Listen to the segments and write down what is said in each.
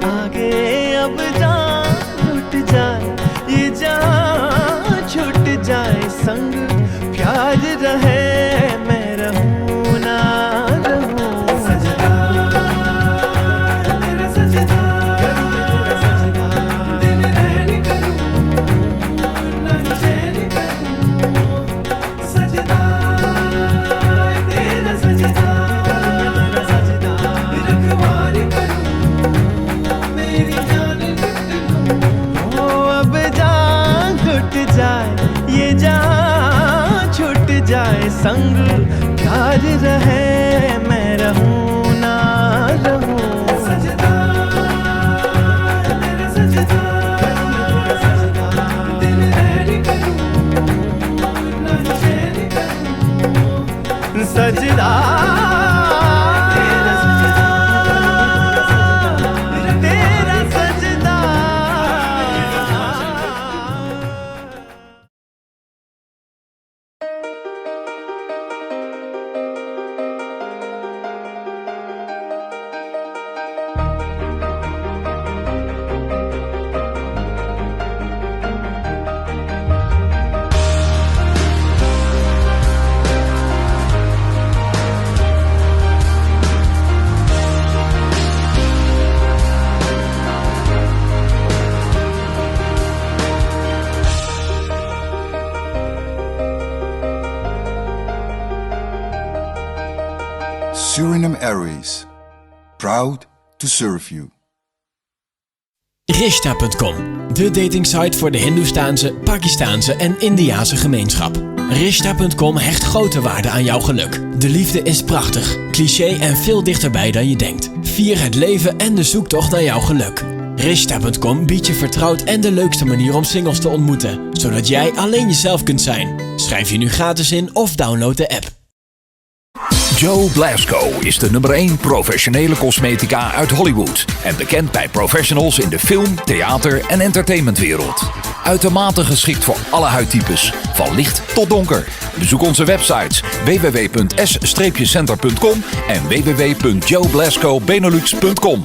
आगे अब जान छूट जाए ये जान छूट जाए संग प्यार रहे मैं रहूं ना रहूं सजदा तेरा सजदा दिन रहने करूं ना चैन करूं सजदा तेरा सजदा रखवाली करूं मेरी जान लुट लूं अब जान छूट जाए ये जान छूट जाए संग प्यार रहे मैं रहूं ना रहूं सजदा तेरा सजदा दिल रहने करूं ना चैन करूं सजदा तेरा सजदा तेरा सजदा Suriname Airways. Proud to serve you. Rishta.com, de datingsite voor de Hindoestaanse, Pakistaanse en Indiase gemeenschap. Rishta.com hecht grote waarde aan jouw geluk. De liefde is prachtig, cliché en veel dichterbij dan je denkt. Vier het leven en de zoektocht naar jouw geluk. Rishta.com biedt je vertrouwd en de leukste manier om singles te ontmoeten, zodat jij alleen jezelf kunt zijn. Schrijf je nu gratis in of download de app. Joe Blasco is de nummer 1 professionele cosmetica uit Hollywood en bekend bij professionals in de film, theater en entertainmentwereld. Uitermate geschikt voor alle huidtypes, van licht tot donker. Bezoek onze websites www.s-center.com en www.joeblascobenelux.com.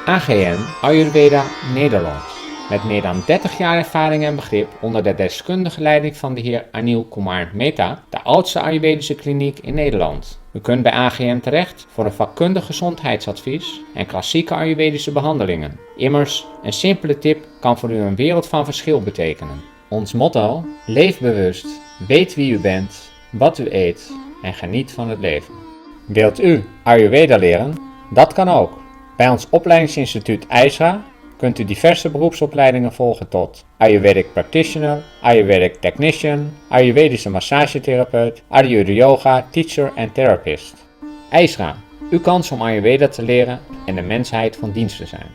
AGN Ayurveda Nederlands. Met meer dan 30 jaar ervaring en begrip onder de deskundige leiding van de heer Anil Kumar Mehta, de oudste Ayurvedische kliniek in Nederland. U kunt bij AGN terecht voor een vakkundig gezondheidsadvies en klassieke Ayurvedische behandelingen. Immers, een simpele tip kan voor u een wereld van verschil betekenen. Ons motto: leef bewust, weet wie u bent, wat u eet en geniet van het leven. Wilt u Ayurveda leren? Dat kan ook. Bij ons opleidingsinstituut IJsra kunt u diverse beroepsopleidingen volgen tot Ayurvedic Practitioner, Ayurvedic Technician, Ayurvedische massagetherapeut, Ayurveda Yoga Teacher en Therapist. IJsra, uw kans om Ayurveda te leren en de mensheid van dienst te zijn.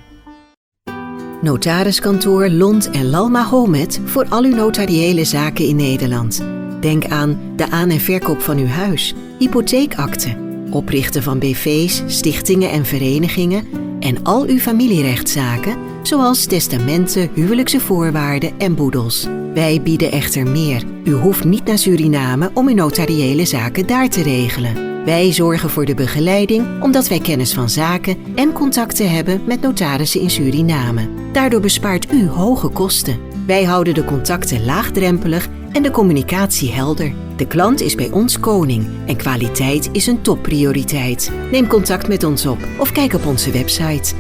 Notariskantoor Lont en Lalma Homet voor al uw notariële zaken in Nederland. Denk aan de aan- en verkoop van uw huis, hypotheekakte, oprichten van BV's, stichtingen en verenigingen en al uw familierechtszaken, zoals testamenten, huwelijkse voorwaarden en boedels. Wij bieden echter meer. U hoeft niet naar Suriname om uw notariële zaken daar te regelen. Wij zorgen voor de begeleiding omdat wij kennis van zaken en contacten hebben met notarissen in Suriname. Daardoor bespaart u hoge kosten. Wij houden de contacten laagdrempelig en de communicatie helder. De klant is bij ons koning en kwaliteit is een topprioriteit. Neem contact met ons op of kijk op onze website.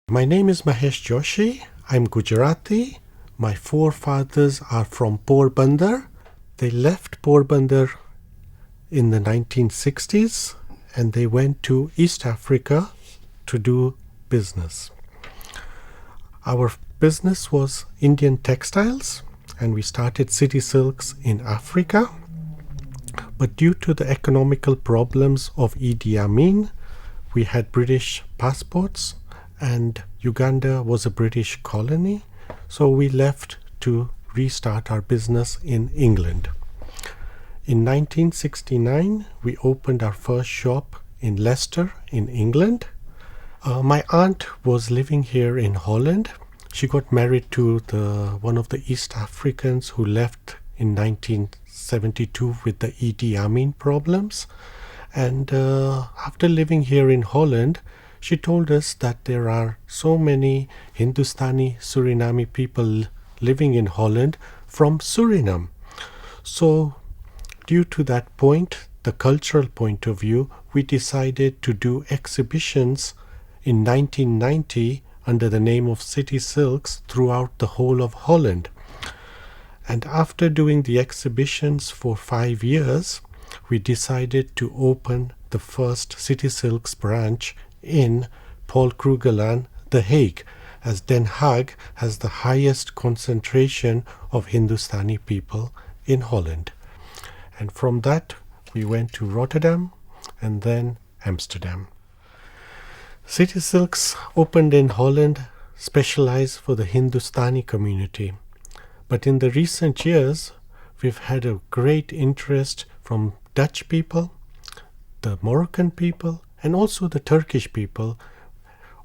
My name is Mahesh Joshi. I'm Gujarati. My forefathers are from Porbandar. They left Porbandar in the 1960s and they went to East Africa to do business. Our business was Indian textiles and we started City Silks in Africa. But due to the economical problems of Idi Amin, we had British passports and Uganda was a British colony, so we left to restart our business in England. In 1969, we opened our first shop in Leicester in England. My aunt was living here in Holland. She got married to one of the East Africans who left in 1972 with the Idi Amin problems. And after living here in Holland, she told us that there are so many Hindustani Suriname people living in Holland from Suriname. So due to that point, the cultural point of view, we decided to do exhibitions in 1990 under the name of City Silks throughout the whole of Holland. And after doing the exhibitions for 5 years, we decided to open the first City Silks branch in Paul Krugerland, The Hague, as Den Haag has the highest concentration of Hindustani people in Holland. And from that, we went to Rotterdam and then Amsterdam. City Silks opened in Holland, specialized for the Hindustani community. But in the recent years, we've had a great interest from Dutch people, the Moroccan people, and also the Turkish people.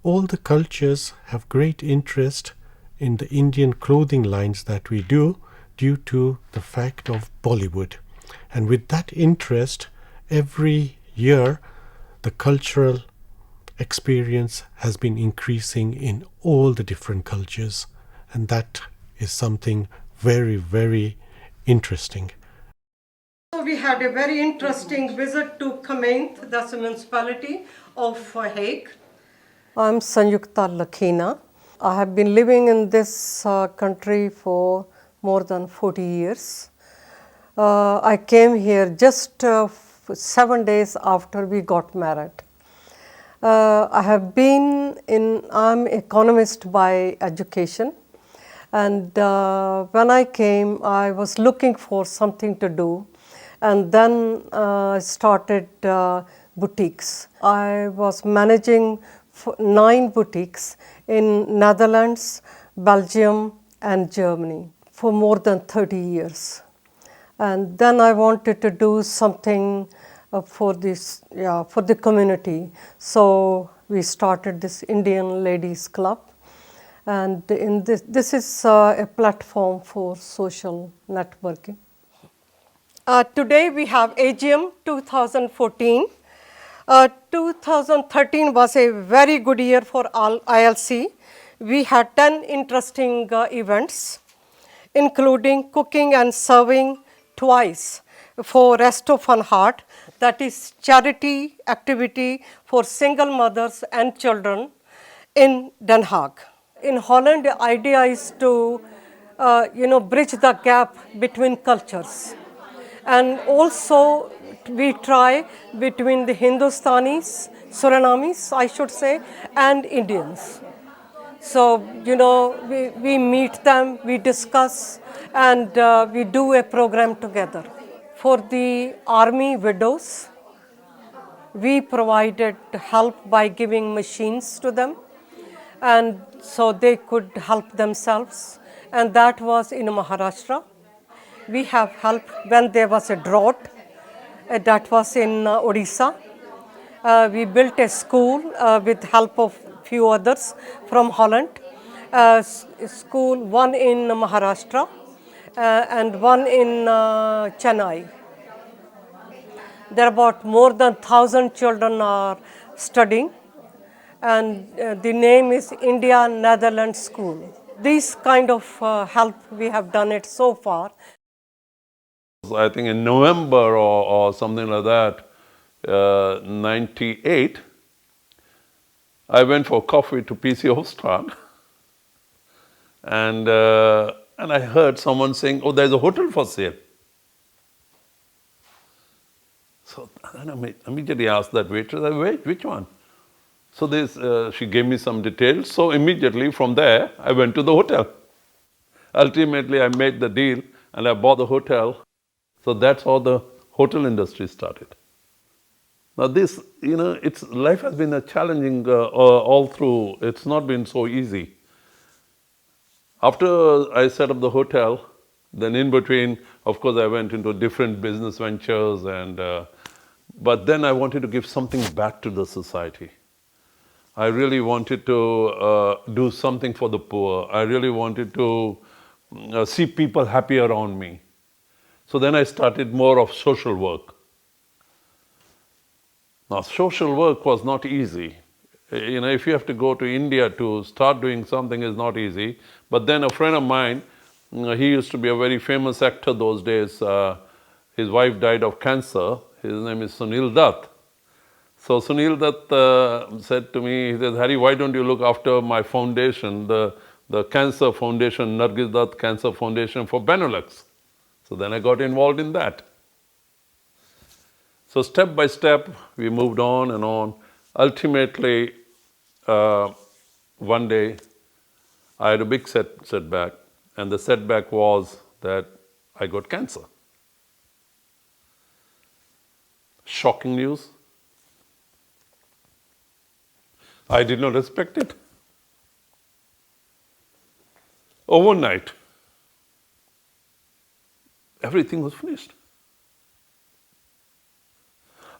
All the cultures have great interest in the Indian clothing lines that we do due to the fact of Bollywood. And with that interest, every year the cultural experience has been increasing in all the different cultures. And that is something very, very interesting. So we had a very interesting visit to Kamenth, that's a municipality of Hague. I'm Sanyukta Lakhina. I have been living in this country for more than 40 years. I came here just 7 days after we got married. I'm economist by education. And when I came, I was looking for something to do. And then I started boutiques. I was managing 9 boutiques in Netherlands, Belgium, and Germany for more than 30 years. And then I wanted to do something for the community. So we started this Indian Ladies Club. And in this is a platform for social networking. Today we have AGM 2014. 2013 was a very good year for ILC. We had 10 interesting events, including cooking and serving twice for Rest of Fun Heart, that is charity activity for single mothers and children in Den Haag. In Holland, the idea is to bridge the gap between cultures. And also we try between the Hindustanis, Surinamis, I should say, and Indians. So, we meet them, we discuss, and we do a program together. For the army widows, we provided help by giving machines to them, and so they could help themselves. And that was in Maharashtra. We have helped when there was a drought. That was in Odisha. We built a school with help of few others from Holland. School, one in Maharashtra and one in Chennai. There are about more than 1,000 children are studying, and the name is India Netherlands School. This kind of help we have done it so far. I think in November or something like that, 98, I went for coffee to PC Hofstraat, and I heard someone saying, "Oh, there's a hotel for sale." So then I immediately asked that waitress, "Wait, which one?" So she gave me some details. So immediately from there, I went to the hotel. Ultimately, I made the deal and I bought the hotel. So that's how the hotel industry started. Now this, life has been a challenging all through. It's not been so easy. After I set up the hotel, then in between, of course, I went into different business ventures, but then I wanted to give something back to the society. I really wanted to do something for the poor. I really wanted to see people happy around me. So then I started more of social work. Now, social work was not easy. If you have to go to India to start doing something is not easy. But then a friend of mine, he used to be a very famous actor those days. His wife died of cancer. His name is Sunil Dutt. So Sunil Dutt said to me, he said, "Harry, why don't you look after my foundation, the cancer foundation, Nargis Dutt Cancer Foundation for Benelux?" So then I got involved in that. So step by step, we moved on and on. Ultimately, one day, I had a big setback, and the setback was that I got cancer. Shocking news. I did not expect it. Overnight, everything was finished.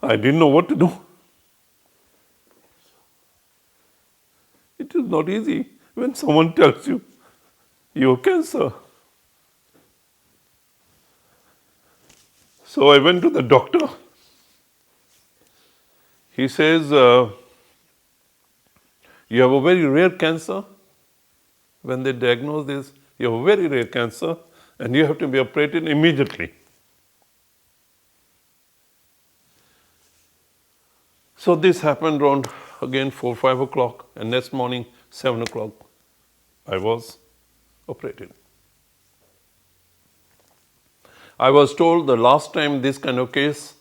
I didn't know what to do. It is not easy when someone tells you you have cancer. So I went to the doctor. He says, "You have a very rare cancer." When they diagnose this, you have a very rare cancer and you have to be operated immediately. So this happened around, again, 4, 5 o'clock, and next morning, 7 o'clock, I was operated. I was told the last time this kind of case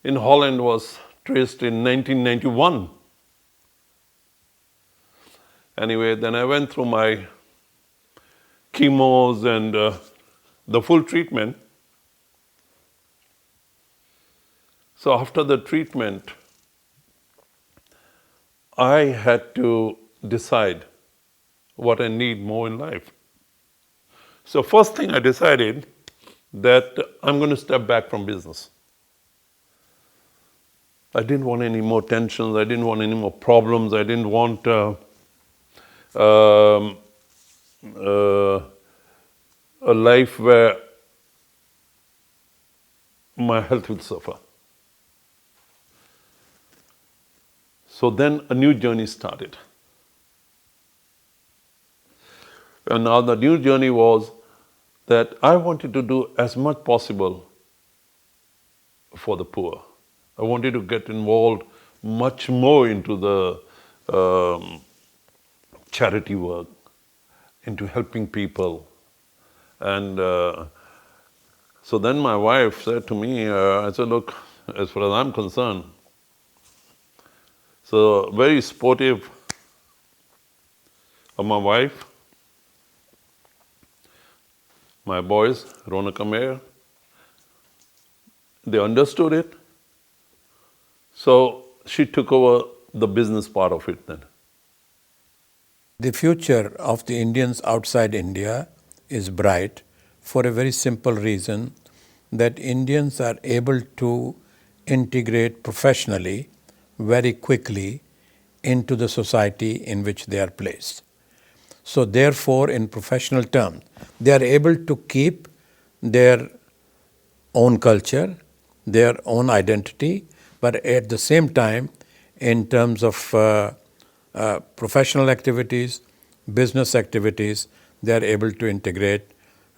in Holland was traced in 1991. Anyway, then I went through my chemos and the full treatment. So after the treatment, I had to decide what I need more in life. So first thing I decided that I'm going to step back from business. I didn't want any more tensions. I didn't want any more problems. I didn't want a life where my health will suffer. So then a new journey started. And now the new journey was that I wanted to do as much possible for the poor. I wanted to get involved much more into the charity work, into helping people. And so then my wife said to me, I said, "Look, as far as I'm concerned," so very supportive of my wife, my boys, Ronak Amer, they understood it. So she took over the business part of it then. The future of the Indians outside India is bright for a very simple reason, that Indians are able to integrate professionally very quickly into the society in which they are placed. So therefore, in professional terms, they are able to keep their own culture, their own identity, but at the same time, in terms of professional activities, business activities, they are able to integrate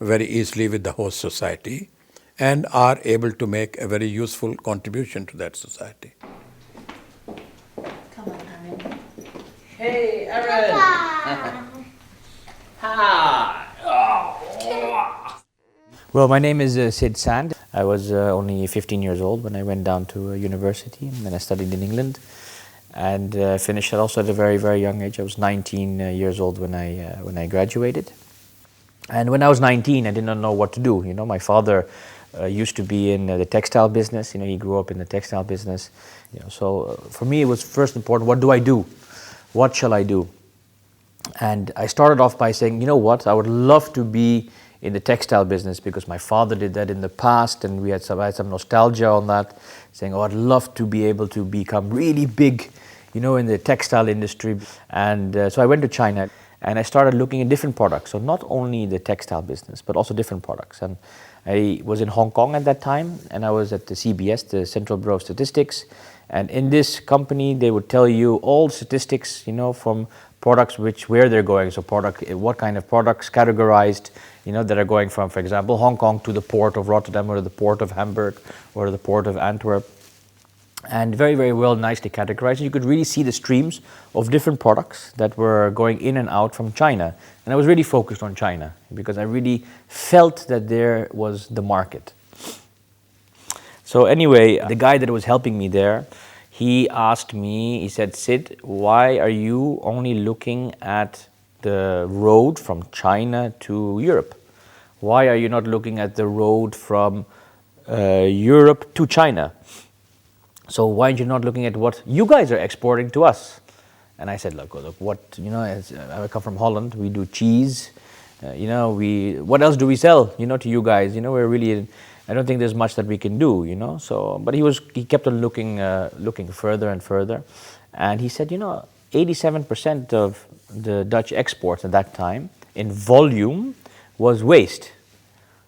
very easily with the host society and are able to make a very useful contribution to that society. Come on, Aaron. Hey, Aaron. Hi. Well, my name is Sid Sand. I was only 15 years old when I went down to university, and then I studied in England, and finished it also at a very, very young age. I was 19 years old when I graduated. And when I was 19, I did not know what to do. You know, my father used to be in the textile business. You know, he grew up in the textile business. You know, so for me, it was first important, what do I do? What shall I do? And I started off by saying, you know what, I would love to be in the textile business because my father did that in the past, and I had some nostalgia on that, saying, oh, I'd love to be able to become really big, you know, in the textile industry. And so I went to China and I started looking at different products. So not only the textile business, but also different products. And I was in Hong Kong at that time, and I was at the CBS, the Central Bureau of Statistics. And in this company, they would tell you all statistics, you know, from products where they're going. So what kind of products categorized, you know, that are going from, for example, Hong Kong to the port of Rotterdam or to the port of Hamburg or the port of Antwerp. And very, very well, nicely categorized. You could really see the streams of different products that were going in and out from China. And I was really focused on China because I really felt that there was the market. So anyway, the guy that was helping me there, he asked me, he said, Sid, why are you only looking at the road from China to Europe? Why are you not looking at the road from Europe to China? So why aren't you not looking at what you guys are exporting to us? And I said, look, what, you know, I come from Holland, we do cheese, you know, what else do we sell, you know, to you guys? You know, we're really, I don't think there's much that we can do, you know. So, but he kept on looking further and further. And he said, you know, 87% of the Dutch exports at that time in volume was waste.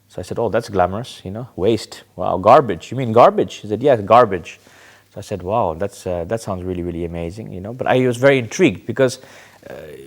So I said, oh, that's glamorous, you know, waste. Wow, garbage. You mean garbage? He said, yes, garbage. So I said, wow, that sounds really, really amazing, you know. But I was very intrigued because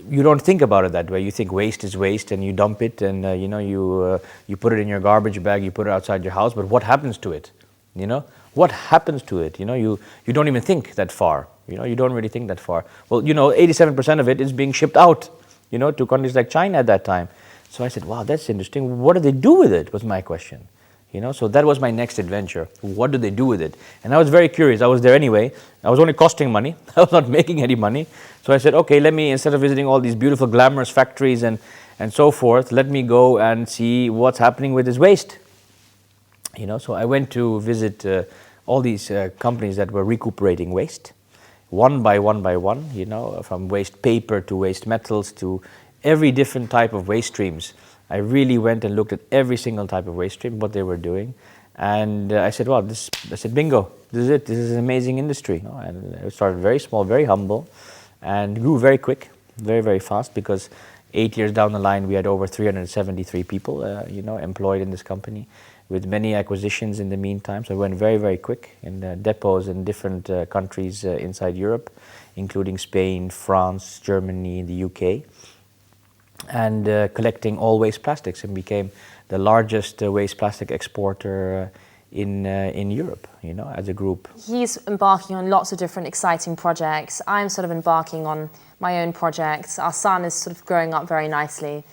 you don't think about it that way. You think waste is waste and you dump it and, you know, you put it in your garbage bag, you put it outside your house, but what happens to it, you know? What happens to it? You know, you don't even think that far, you know, you don't really think that far. Well, you know, 87% of it is being shipped out, you know, to countries like China at that time. So I said, wow, that's interesting. What do they do with it, was my question. You know, so that was my next adventure. What do they do with it? And I was very curious. I was there anyway. I was only costing money. I was not making any money. So I said, okay, let me, instead of visiting all these beautiful, glamorous factories and so forth, let me go and see what's happening with this waste. You know, so I went to visit all these companies that were recuperating waste, one by one, you know, from waste paper to waste metals to every different type of waste streams. I really went and looked at every single type of waste stream, what they were doing. And I said, well, I said, bingo, this is it. This is an amazing industry. You know, and it started very small, very humble, and grew very quick, very, very fast, because 8 years down the line, we had over 373 people, you know, employed in this company, with many acquisitions in the meantime. So it went very, very quick in depots in different countries inside Europe, including Spain, France, Germany, the UK. And collecting all waste plastics, and became the largest waste plastic exporter in Europe, you know, as a group. He's embarking on lots of different exciting projects. I'm sort of embarking on my own projects. Our son is sort of growing up very nicely,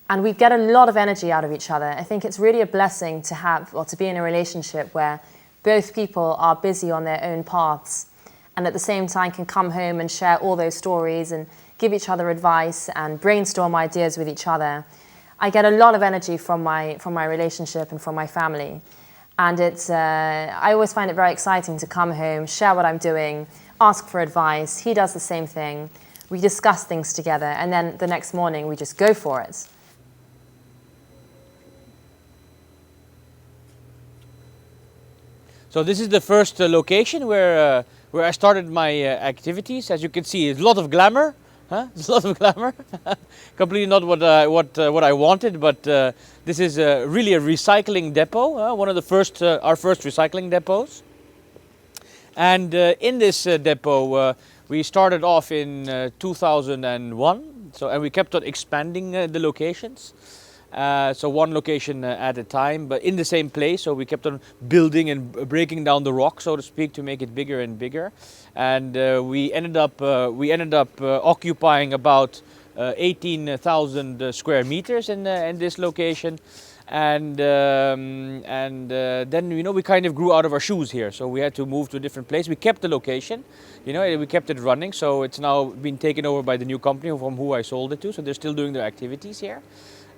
and we get a lot of energy out of each other. I think it's really a blessing to have, or to be in a relationship where both people are busy on their own paths, and at the same time can come home and share all those stories and give each other advice and brainstorm ideas with each other. I get a lot of energy from my relationship and from my family. And it's, I always find it very exciting to come home, share what I'm doing, ask for advice. He does the same thing. We discuss things together, and then the next morning we just go for it. So this is the first location where I started my activities. As you can see, it's a lot of glamour. Huh? There's a lot of glamour. Completely not what I wanted, but this is really a recycling depot. One of the first, our first recycling depots. And in this depot, we started off in 2001. And we kept on expanding the locations. So one location at a time, but in the same place. So we kept on building and breaking down the rock, so to speak, to make it bigger and bigger. And we ended up occupying about 18,000 square meters in this location. And then we kind of grew out of our shoes here, so we had to move to a different place. We kept the location, we kept it running, so it's now been taken over by the new company from who I sold it to, so they're still doing their activities here.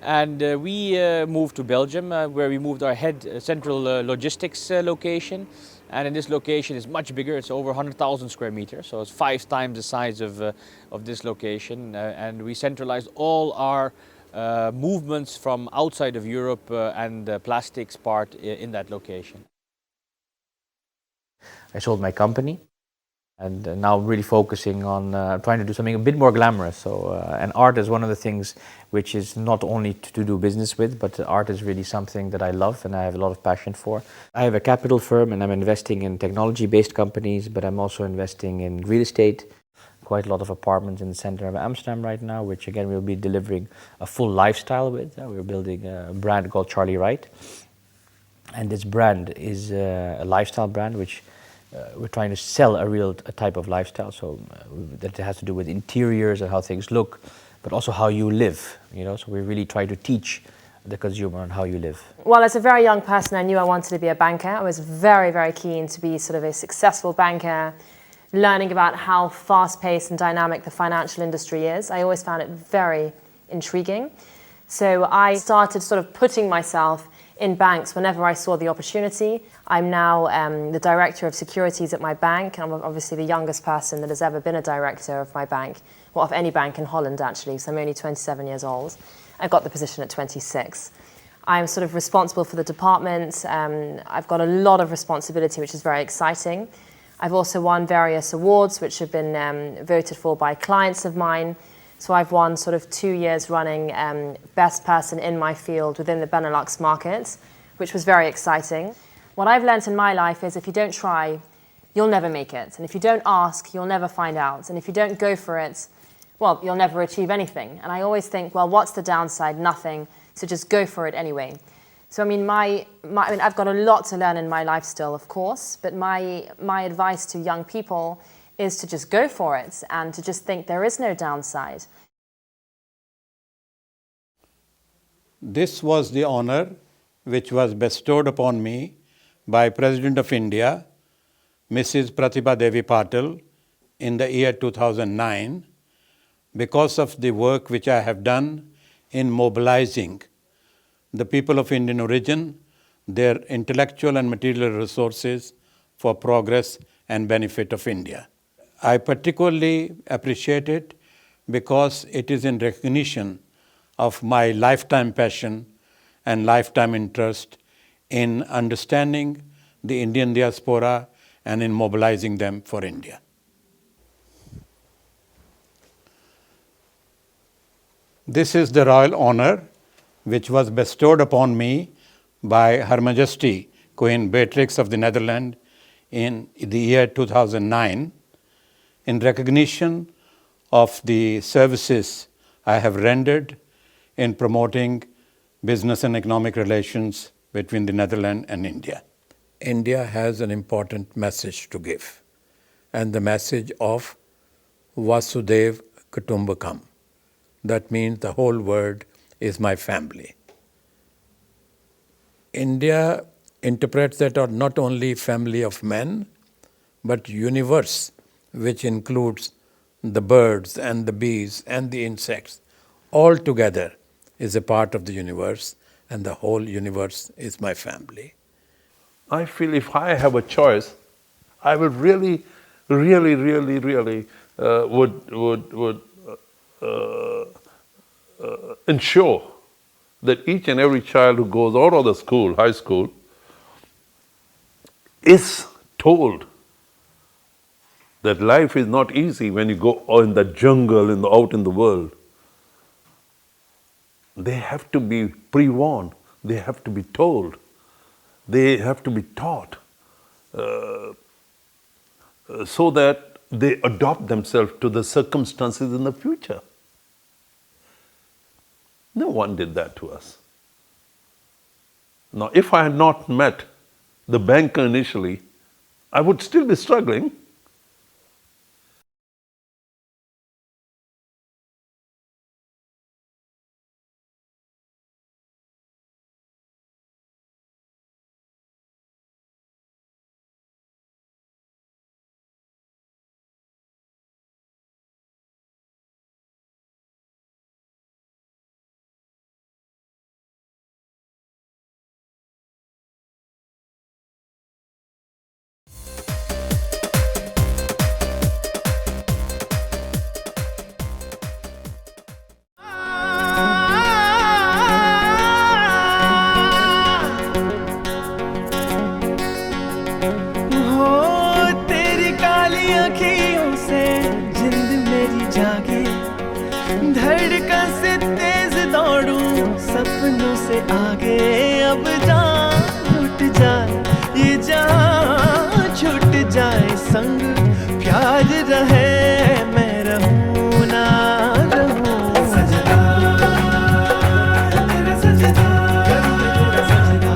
And we moved to Belgium, where we moved our head central logistics location. And in this location is much bigger. It's over 100,000 square meters, so it's 5 times the size of this location. And we centralized all our movements from outside of Europe and the plastics part in that location. I sold my company, and now I'm really focusing on trying to do something a bit more glamorous. So, and art is one of the things which is not only to do business with, but art is really something that I love and I have a lot of passion for. I have a capital firm and I'm investing in technology-based companies, but I'm also investing in real estate. Quite a lot of apartments in the center of Amsterdam right now, which again we'll be delivering a full lifestyle with. We're building a brand called Charlie Wright. And this brand is a lifestyle brand which we're trying to sell a type of lifestyle, so that has to do with interiors and how things look, but also how you live, so we really try to teach the consumer on how you live. Well, as a very young person, I knew I wanted to be a banker. I was very, very keen to be sort of a successful banker, learning about how fast-paced and dynamic the financial industry is. I always found it very intriguing. So I started sort of putting myself in banks whenever I saw the opportunity. I'm now the director of securities at my bank, and I'm obviously the youngest person that has ever been a director of my bank, or of any bank in Holland actually, so I'm only 27 years old. I got the position at 26. I'm sort of responsible for the department. I've got a lot of responsibility, which is very exciting. I've also won various awards which have been voted for by clients of mine. So I've won sort of 2 years running best person in my field within the Benelux market, which was very exciting. What I've learned in my life is if you don't try, you'll never make it. And if you don't ask, you'll never find out. And if you don't go for it, well, you'll never achieve anything. And I always think, well, what's the downside? Nothing. So just go for it anyway. So I mean, I've got a lot to learn in my life still, of course, but my advice to young people is to just go for it and to just think there is no downside. This was the honor which was bestowed upon me by President of India, Mrs. Pratibha Devi Patil, in the year 2009, because of the work which I have done in mobilizing the people of Indian origin, their intellectual and material resources for progress and benefit of India. I particularly appreciate it because it is in recognition of my lifetime passion and lifetime interest in understanding the Indian diaspora and in mobilizing them for India. This is the royal honor which was bestowed upon me by Her Majesty Queen Beatrix of the Netherlands in the year 2009 in recognition of the services I have rendered in promoting business and economic relations between the Netherlands and India. India has an important message to give, and the message of Vasudhaiv Kutumbakam. That means the whole world is my family. India interprets that as not only family of men, but universe, which includes the birds and the bees and the insects. All together is a part of the universe, and the whole universe is my family. I feel if I have a choice, I would really ensure that each and every child who goes out of the school, high school, is told that life is not easy when you go in the jungle, out in the world. They have to be pre-warned, they have to be told, they have to be taught so that they adopt themselves to the circumstances in the future. No one did that to us. Now, if I had not met the banker initially, I would still be struggling. धड़कन से तेज दौड़ूं सपनों से आगे अब जान लुट जाए ये जान छूट जाए संग प्यार रहे मैं रहूं ना रहूं सजदा तेरा सजदा तेरा सजदा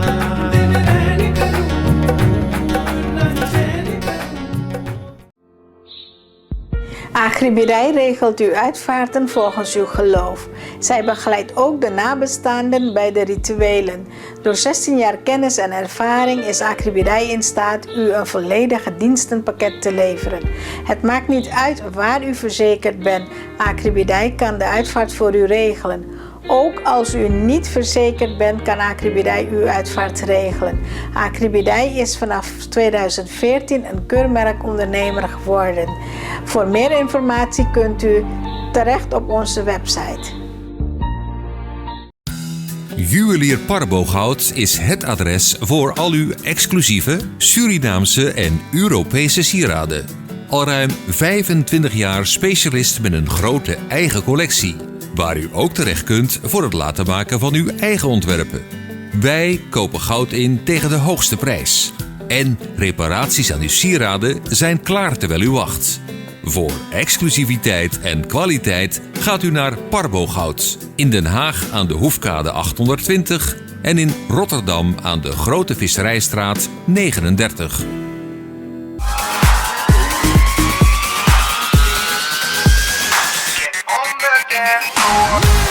दिन रहने करूं ना चैन करूं. Agribierij regelt uw uitvaarten volgens uw geloof. Zij begeleidt ook de nabestaanden bij de rituelen. Door 16 jaar kennis en ervaring is Agribierij in staat u een volledige dienstenpakket te leveren. Het maakt niet uit waar u verzekerd bent. Agribierij kan de uitvaart voor u regelen. Ook als u niet verzekerd bent, kan Agribierij uw uitvaart regelen. Agribierij is vanaf 2014 een keurmerkondernemer geworden. Voor meer informatie kunt u terecht op onze website. Juwelier Parbogoud is het adres voor al uw exclusieve Surinaamse en Europese sieraden. Al ruim 25 jaar specialist met een grote eigen collectie, waar u ook terecht kunt voor het laten maken van uw eigen ontwerpen. Wij kopen goud in tegen de hoogste prijs. En reparaties aan uw sieraden zijn klaar terwijl u wacht. Voor exclusiviteit en kwaliteit gaat u naar Parbogoud. In Den Haag aan de Hoefkade 820 en in Rotterdam aan de Grote Visserijstraat 39. On the dance floor.